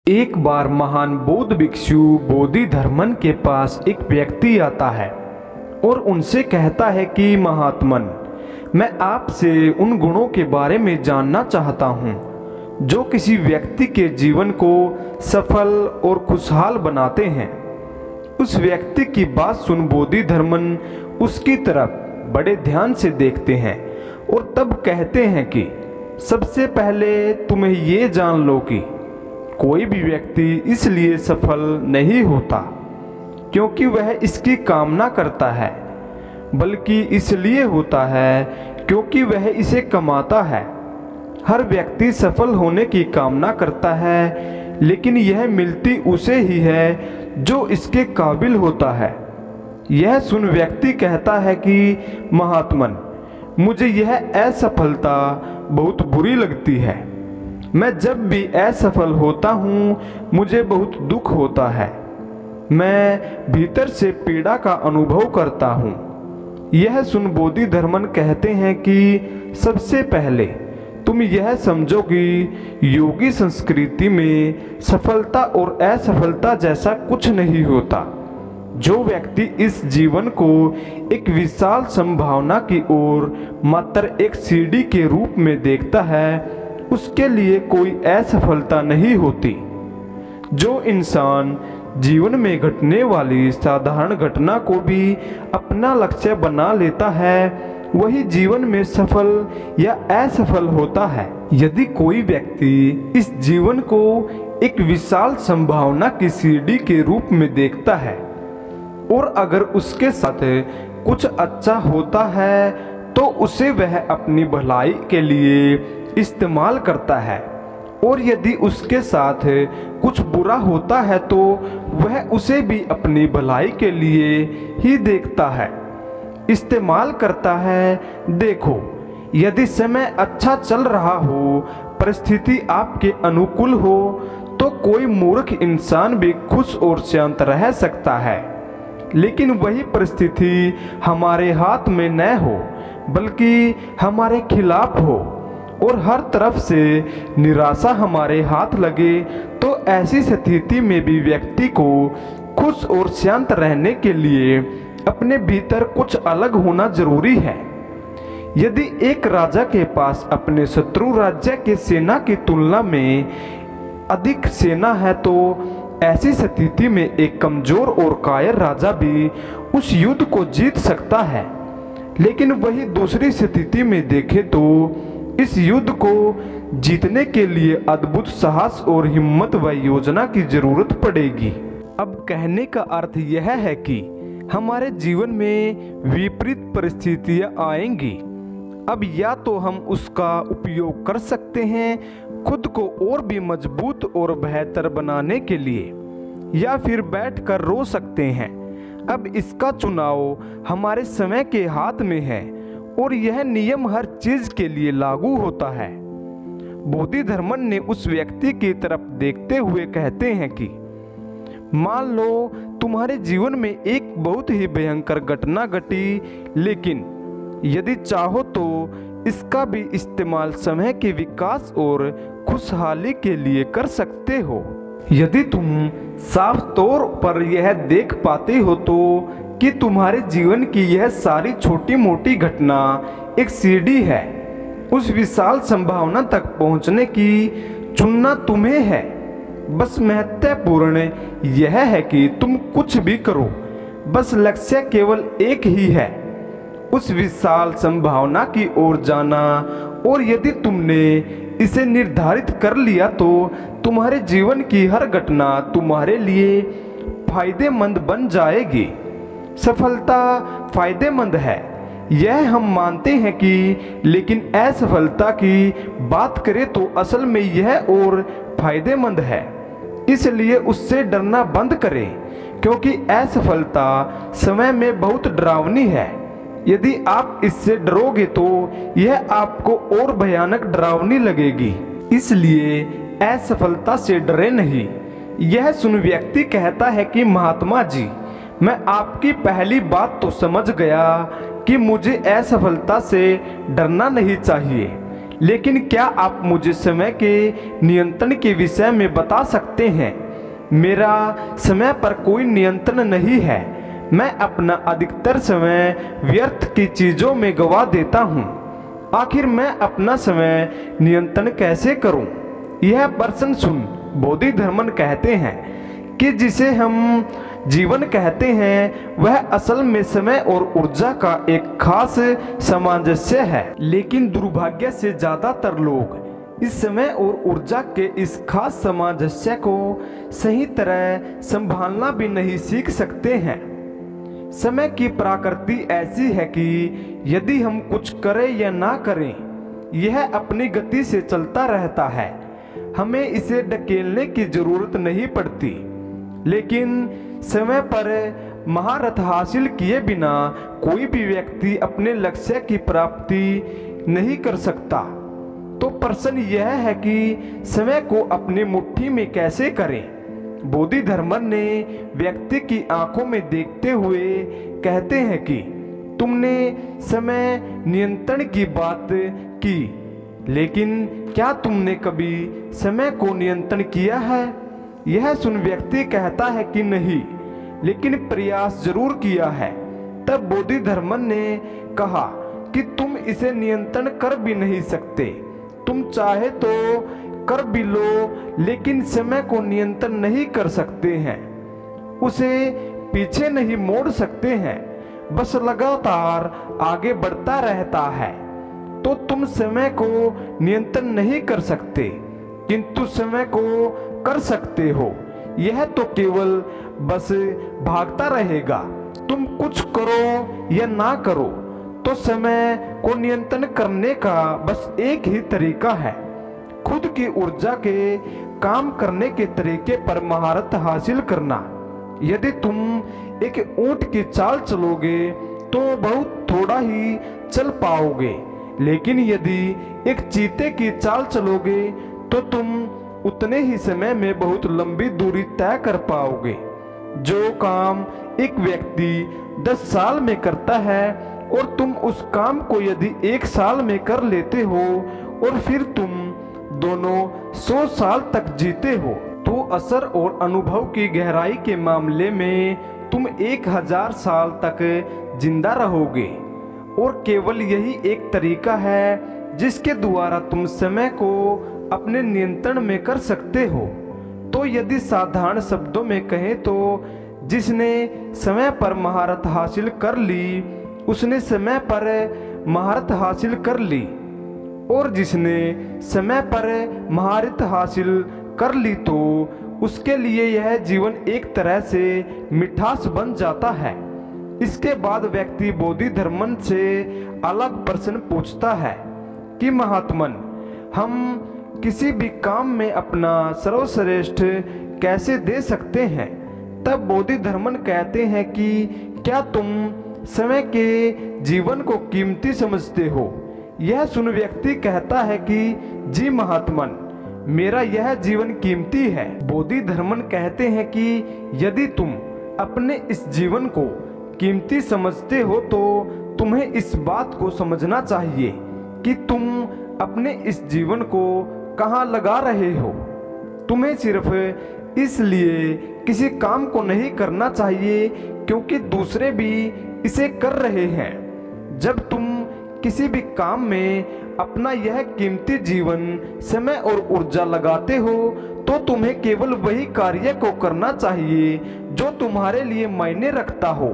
एक बार महान बौद्ध भिक्षु बोधिधर्मन के पास एक व्यक्ति आता है और उनसे कहता है कि महात्मन, मैं आपसे उन गुणों के बारे में जानना चाहता हूँ जो किसी व्यक्ति के जीवन को सफल और खुशहाल बनाते हैं। उस व्यक्ति की बात सुन बोधिधर्मन उसकी तरफ बड़े ध्यान से देखते हैं और तब कहते हैं कि सबसे पहले तुम्हें ये जान लो कि कोई भी व्यक्ति इसलिए सफल नहीं होता क्योंकि वह इसकी कामना करता है, बल्कि इसलिए होता है क्योंकि वह इसे कमाता है। हर व्यक्ति सफल होने की कामना करता है, लेकिन यह मिलती उसे ही है जो इसके काबिल होता है। यह सुन व्यक्ति कहता है कि महात्मन, मुझे यह असफलता बहुत बुरी लगती है। मैं जब भी असफल होता हूँ मुझे बहुत दुख होता है। मैं भीतर से पीड़ा का अनुभव करता हूँ। यह सुन बोधिधर्मन कहते हैं कि सबसे पहले तुम यह समझो कि योगी संस्कृति में सफलता और असफलता जैसा कुछ नहीं होता। जो व्यक्ति इस जीवन को एक विशाल संभावना की ओर मात्र एक सीढ़ी के रूप में देखता है, उसके लिए कोई असफलता नहीं होती। जो इंसान जीवन में घटने वाली साधारण घटना को भी अपना लक्ष्य बना लेता है, वही जीवन में सफल या असफल होता है। यदि कोई व्यक्ति इस जीवन को एक विशाल संभावना की सीढ़ी के रूप में देखता है और अगर उसके साथ कुछ अच्छा होता है तो उसे वह अपनी भलाई के लिए इस्तेमाल करता है, और यदि उसके साथ कुछ बुरा होता है तो वह उसे भी अपनी भलाई के लिए ही देखता है, इस्तेमाल करता है। देखो, यदि समय अच्छा चल रहा हो, परिस्थिति आपके अनुकूल हो, तो कोई मूर्ख इंसान भी खुश और शांत रह सकता है। लेकिन वही परिस्थिति हमारे हाथ में न हो, बल्कि हमारे खिलाफ हो और हर तरफ से निराशा हमारे हाथ लगे, तो ऐसी स्थिति में भी व्यक्ति को खुश और शांत रहने के लिए अपने भीतर कुछ अलग होना जरूरी है। यदि एक राजा के पास अपने शत्रु राज्य के सेना की तुलना में अधिक सेना है, तो ऐसी स्थिति में एक कमजोर और कायर राजा भी उस युद्ध को जीत सकता है। लेकिन वही दूसरी स्थिति में देखें तो इस युद्ध को जीतने के लिए अद्भुत साहस और हिम्मत व योजना की जरूरत पड़ेगी। अब कहने का अर्थ यह है कि हमारे जीवन में विपरीत परिस्थितियां आएंगी। अब या तो हम उसका उपयोग कर सकते हैं खुद को और भी मजबूत और बेहतर बनाने के लिए, या फिर बैठकर रो सकते हैं। अब इसका चुनाव हमारे समय के हाथ में है और यह नियम हर चीज के लिए लागू होता है। बोधिधर्मन ने उस व्यक्ति की तरफ देखते हुए कहते हैं कि मान लो तुम्हारे जीवन में एक बहुत ही भयंकर घटना घटी, लेकिन यदि चाहो तो इसका भी इस्तेमाल समय के विकास और खुशहाली के लिए कर सकते हो। यदि तुम साफ तौर पर यह देख पाते हो तो कि तुम्हारे जीवन की यह सारी छोटी मोटी घटना एक सीढ़ी है, उस विशाल संभावना तक पहुंचने की चुनना तुम्हें है। बस महत्वपूर्ण यह है कि तुम कुछ भी करो, बस लक्ष्य केवल एक ही है, उस विशाल संभावना की ओर जाना। और यदि तुमने इसे निर्धारित कर लिया तो तुम्हारे जीवन की हर घटना तुम्हारे लिए फायदेमंद बन जाएगी। सफलता फायदेमंद है, यह हम मानते हैं कि, लेकिन असफलता की बात करें तो असल में यह और फायदेमंद है। इसलिए उससे डरना बंद करें, क्योंकि असफलता समय में बहुत डरावनी है। यदि आप इससे डरोगे तो यह आपको और भयानक डरावनी लगेगी। इसलिए असफलता से डरे नहीं। यह सुन व्यक्ति कहता है कि महात्मा जी, मैं आपकी पहली बात तो समझ गया कि मुझे असफलता से डरना नहीं चाहिए, लेकिन क्या आप मुझे समय के नियंत्रण के विषय में बता सकते हैं? मेरा समय पर कोई नियंत्रण नहीं है। मैं अपना अधिकतर समय व्यर्थ की चीज़ों में गवा देता हूँ। आखिर मैं अपना समय नियंत्रण कैसे करूँ? यह प्रश्न सुन बोधिधर्मन कहते हैं कि जिसे हम जीवन कहते हैं वह असल में समय और ऊर्जा का एक खास सामंजस्य है। लेकिन दुर्भाग्य से ज़्यादातर लोग इस समय और ऊर्जा के इस खास सामंजस्य को सही तरह संभालना भी नहीं सीख सकते हैं। समय की प्रकृति ऐसी है कि यदि हम कुछ करें या ना करें, यह अपनी गति से चलता रहता है। हमें इसे ढकेलने की जरूरत नहीं पड़ती। लेकिन समय पर महारत हासिल किए बिना कोई भी व्यक्ति अपने लक्ष्य की प्राप्ति नहीं कर सकता। तो प्रश्न यह है कि समय को अपनी मुट्ठी में कैसे करें? बोधिधर्मन ने व्यक्ति की आंखों में देखते हुए कहते हैं कि तुमने समय नियंत्रण की बात की, लेकिन क्या तुमने कभी समय को नियंत्रण किया है? यह सुन व्यक्ति कहता है कि नहीं, लेकिन प्रयास जरूर किया है। तब बोधिधर्मन ने कहा कि तुम इसे नियंत्रण कर भी नहीं सकते। तुम चाहे तो कर भी लो, लेकिन समय को नियंत्रण नहीं कर सकते हैं, उसे पीछे नहीं मोड़ सकते हैं, बस लगातार आगे बढ़ता रहता है। तो तुम समय को नियंत्रण नहीं कर सकते, किंतु समय को कर सकते हो। यह तो केवल बस भागता रहेगा। तुम कुछ करो या ना करो, तो समय को नियंत्रण करने का बस एक ही तरीका है, खुद की ऊर्जा के काम करने के तरीके पर महारत हासिल करना। यदि तुम एक ऊंट की चाल चलोगे तो बहुत थोड़ा ही चल पाओगे, लेकिन यदि एक चीते की चाल चलोगे तो तुम उतने ही समय में बहुत लंबी दूरी तय कर पाओगे। जो काम एक व्यक्ति 10 साल में करता है और तुम उस काम को यदि 1 साल में कर लेते हो और फिर तुम दोनों 100 साल तक जीते हो, तो असर और अनुभव की गहराई के मामले में तुम 1000 साल तक जिंदा रहोगे। और केवल यही एक तरीका है जिसके द्वारा तुम समय को अपने नियंत्रण में कर सकते हो। तो यदि साधारण शब्दों में कहें तो जिसने समय पर महारत हासिल कर ली, उसने समय पर महारत हासिल कर ली, और जिसने समय पर महारत हासिल कर ली तो उसके लिए यह जीवन एक तरह से मिठास बन जाता है। इसके बाद व्यक्ति बोधिधर्मन से अलग प्रश्न पूछता है कि महात्मन, हम किसी भी काम में अपना सर्वश्रेष्ठ कैसे दे सकते हैं? तब बोधिधर्मन कहते हैं कि क्या तुम समय के जीवन को कीमती समझते हो? यह सुन व्यक्ति कहता है कि जी महात्मन, मेरा यह जीवन कीमती है। बोधिधर्मन कहते हैं कि यदि तुम अपने इस जीवन को कीमती समझते हो तो तुम्हें इस बात को समझना चाहिए कि तुम अपने इस जीवन को कहाँ लगा रहे हो। तुम्हें सिर्फ इसलिए किसी काम को नहीं करना चाहिए क्योंकि दूसरे भी इसे कर रहे हैं। जब तुम किसी भी काम में अपना यह कीमती जीवन, समय और ऊर्जा लगाते हो तो तुम्हें केवल वही कार्य को करना चाहिए जो तुम्हारे लिए मायने रखता हो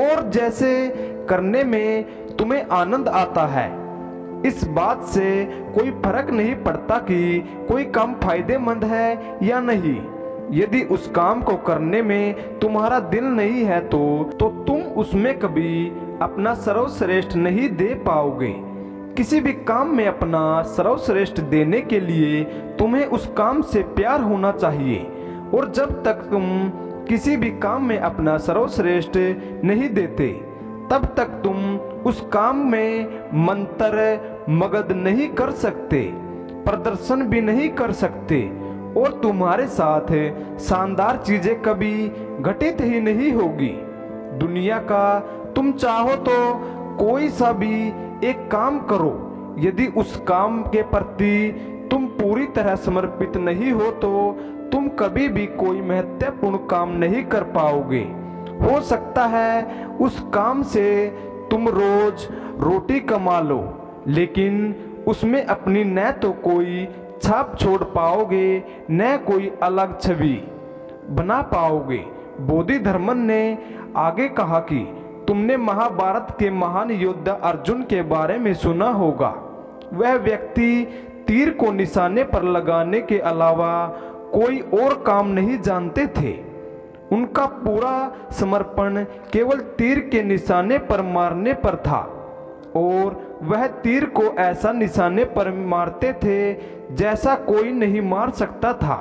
और जैसे करने में तुम्हें आनंद आता है। इस बात से कोई फर्क नहीं पड़ता कि कोई काम फायदेमंद है या नहीं। यदि उस काम को करने में तुम्हारा दिल नहीं है तो तुम उसमें कभी अपना सर्वश्रेष्ठ नहीं दे पाओगे। किसी भी काम में अपना सर्वश्रेष्ठ देने के लिए तुम्हें उस काम से प्यार होना चाहिए, और जब तक तुम किसी भी काम में अपना सर्वश्रेष्ठ नहीं देते तब तक तुम उस काम में मंत्र मगध नहीं कर सकते, प्रदर्शन भी नहीं कर सकते, और तुम्हारे साथ शानदार चीजें कभी घटित ही नहीं होगी। दुनिया का तुम चाहो तो कोई सा भी एक काम करो, यदि उस काम के प्रति तुम पूरी तरह समर्पित नहीं हो तो तुम कभी भी कोई महत्वपूर्ण काम नहीं कर पाओगे। हो सकता है उस काम से तुम रोज रोटी कमा लो, लेकिन उसमें अपनी न तो कोई छाप छोड़ पाओगे न कोई अलग छवि बना पाओगे। बोधिधर्मन ने आगे कहा कि तुमने महाभारत के महान योद्धा अर्जुन के बारे में सुना होगा। वह व्यक्ति तीर को निशाने पर लगाने के अलावा कोई और काम नहीं जानते थे। उनका पूरा समर्पण केवल तीर के निशाने पर मारने पर था और वह तीर को ऐसा निशाने पर मारते थे जैसा कोई नहीं मार सकता था,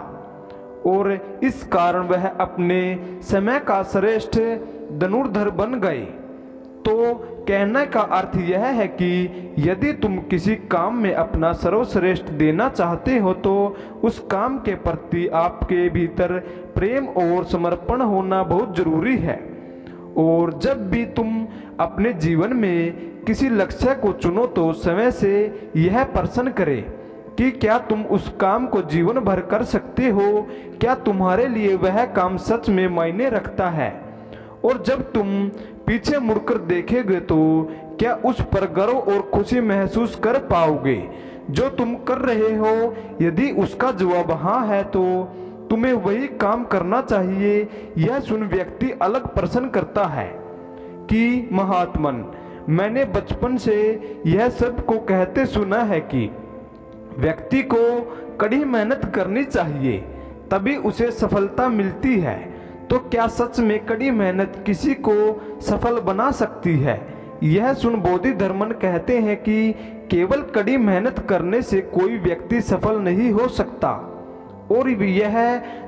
और इस कारण वह अपने समय का श्रेष्ठ धनुर्धर बन गए। तो कहने का अर्थ यह है कि यदि तुम किसी काम में अपना सर्वश्रेष्ठ देना चाहते हो तो उस काम के प्रति आपके भीतर प्रेम और समर्पण होना बहुत जरूरी है। और जब भी तुम अपने जीवन में किसी लक्ष्य को चुनो तो समय से यह प्रश्न करें कि क्या तुम उस काम को जीवन भर कर सकते हो, क्या तुम्हारे लिए वह काम सच में मायने रखता है। और जब तुम पीछे मुड़कर देखेंगे तो क्या उस पर गर्व और खुशी महसूस कर पाओगे जो तुम कर रहे हो। यदि उसका जवाब हाँ है तो तुम्हें वही काम करना चाहिए। यह सुन व्यक्ति अलग प्रश्न करता है कि महात्मन, मैंने बचपन से यह सब को कहते सुना है कि व्यक्ति को कड़ी मेहनत करनी चाहिए तभी उसे सफलता मिलती है, तो क्या सच में कड़ी मेहनत किसी को सफल बना सकती है। यह सुन बोधिधर्मन कहते हैं कि केवल कड़ी मेहनत करने से कोई व्यक्ति सफल नहीं हो सकता। और यह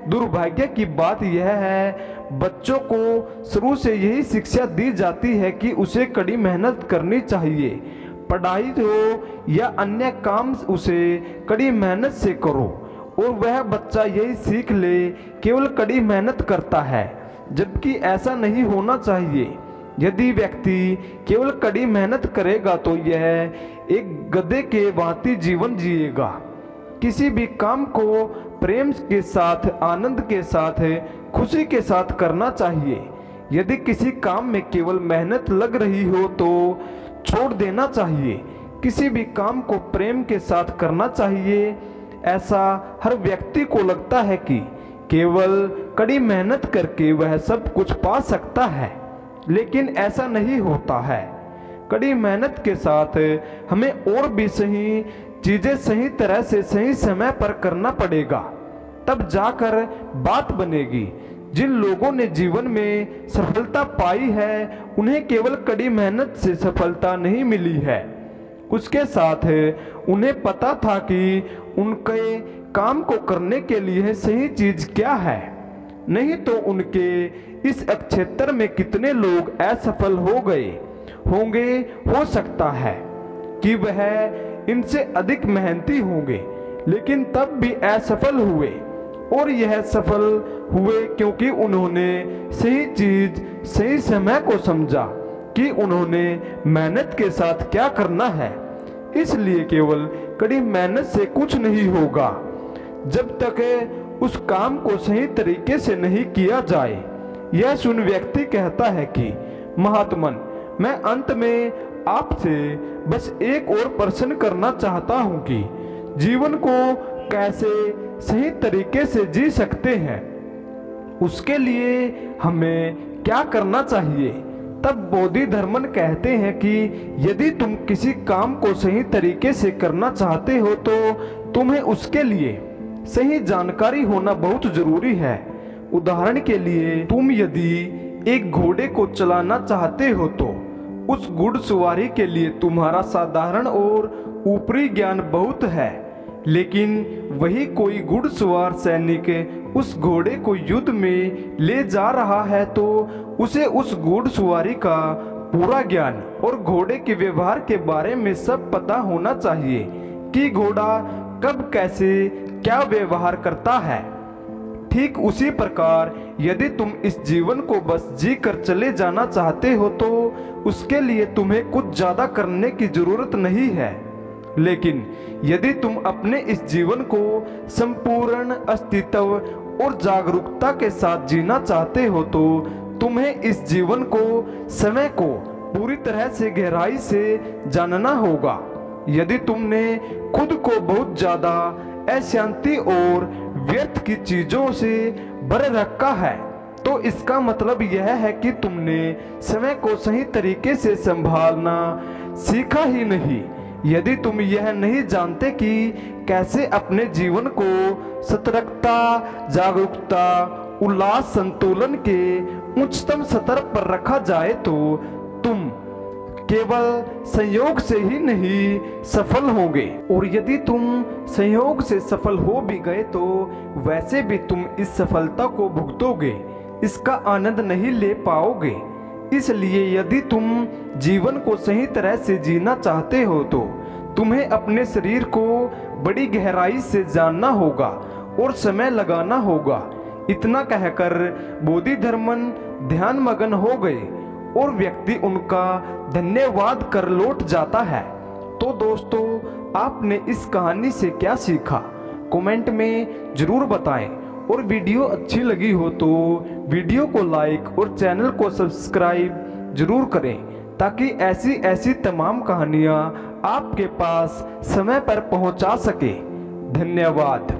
दुर्भाग्य की बात यह है, बच्चों को शुरू से यही शिक्षा दी जाती है कि उसे कड़ी मेहनत करनी चाहिए। पढ़ाई हो या अन्य काम उसे कड़ी मेहनत से करो और वह बच्चा यही सीख ले केवल कड़ी मेहनत करता है, जबकि ऐसा नहीं होना चाहिए। यदि व्यक्ति केवल कड़ी मेहनत करेगा तो यह एक गधे के भांति जीवन जिएगा। किसी भी काम को प्रेम के साथ, आनंद के साथ, खुशी के साथ करना चाहिए। यदि किसी काम में केवल मेहनत लग रही हो तो छोड़ देना चाहिए। किसी भी काम को प्रेम के साथ करना चाहिए। ऐसा हर व्यक्ति को लगता है कि केवल कड़ी मेहनत करके वह सब कुछ पा सकता है, लेकिन ऐसा नहीं होता है। कड़ी मेहनत के साथ हमें और भी सही चीजें सही तरह से सही समय पर करना पड़ेगा, तब जाकर बात बनेगी। जिन लोगों ने जीवन में सफलता पाई है उन्हें केवल कड़ी मेहनत से सफलता नहीं मिली है, उसके साथ उन्हें पता था कि उनके काम को करने के लिए सही चीज क्या है। नहीं तो उनके इस क्षेत्र में कितने लोग असफल हो गए होंगे। हो सकता है कि वह इनसे अधिक मेहनती होंगे, लेकिन तब भी असफल हुए। और यह सफल हुए क्योंकि उन्होंने सही चीज सही समय को समझा कि उन्होंने मेहनत के साथ क्या करना है। इसलिए केवल कड़ी मेहनत से कुछ नहीं होगा जब तक उस काम को सही तरीके से नहीं किया जाए। यह सुन व्यक्ति कहता है कि महात्मन, मैं अंत में आपसे बस एक और प्रश्न करना चाहता हूं कि जीवन को कैसे सही तरीके से जी सकते हैं, उसके लिए हमें क्या करना चाहिए। तब बोधिधर्मन कहते हैं कि यदि तुम किसी काम को सही तरीके से करना चाहते हो तो तुम्हें उसके लिए सही जानकारी होना बहुत जरूरी है। उदाहरण के लिए, तुम यदि एक घोड़े को चलाना चाहते हो तो उस घुड़सवारी के लिए तुम्हारा साधारण और ऊपरी ज्ञान बहुत है, लेकिन वही कोई घुड़सवार सैनिक उस घोड़े को युद्ध में ले जा रहा है तो उसे उस घुड़सवारी का पूरा ज्ञान और घोड़े के व्यवहार के बारे में सब पता होना चाहिए कि घोड़ा कब कैसे क्या व्यवहार करता है। ठीक उसी प्रकार यदि तुम इस जीवन को बस जी कर चले जाना चाहते हो तो उसके लिए तुम्हें कुछ ज्यादा करने की जरूरत नहीं है। लेकिन यदि तुम अपने इस जीवन को संपूर्ण अस्तित्व और जागरूकता के साथ जीना चाहते हो तो तुम्हें इस जीवन को, समय को पूरी तरह से गहराई से जानना होगा। यदि तुमने खुद को बहुत ज्यादा अशांति और व्यर्थ की चीजों से भर रखा है तो इसका मतलब यह है कि तुमने समय को सही तरीके से संभालना सीखा ही नहीं। यदि तुम यह नहीं जानते कि कैसे अपने जीवन को सतर्कता, जागरूकता, उल्लास, संतुलन के उच्चतम स्तर पर रखा जाए तो तुम केवल संयोग से ही नहीं सफल होंगे, और यदि तुम संयोग से सफल हो भी गए तो वैसे भी तुम इस सफलता को भुगतोगे, इसका आनंद नहीं ले पाओगे। इसलिए यदि तुम जीवन को सही तरह से जीना चाहते हो तो तुम्हें अपने शरीर को बड़ी गहराई से जानना होगा और समय लगाना होगा। इतना कहकर बोधिधर्मन ध्यान मगन हो गए और व्यक्ति उनका धन्यवाद कर लौट जाता है। तो दोस्तों, आपने इस कहानी से क्या सीखा कमेंट में जरूर बताएं, और वीडियो अच्छी लगी हो तो वीडियो को लाइक और चैनल को सब्सक्राइब जरूर करें ताकि ऐसी तमाम कहानियाँ आपके पास समय पर पहुँचा सके। धन्यवाद।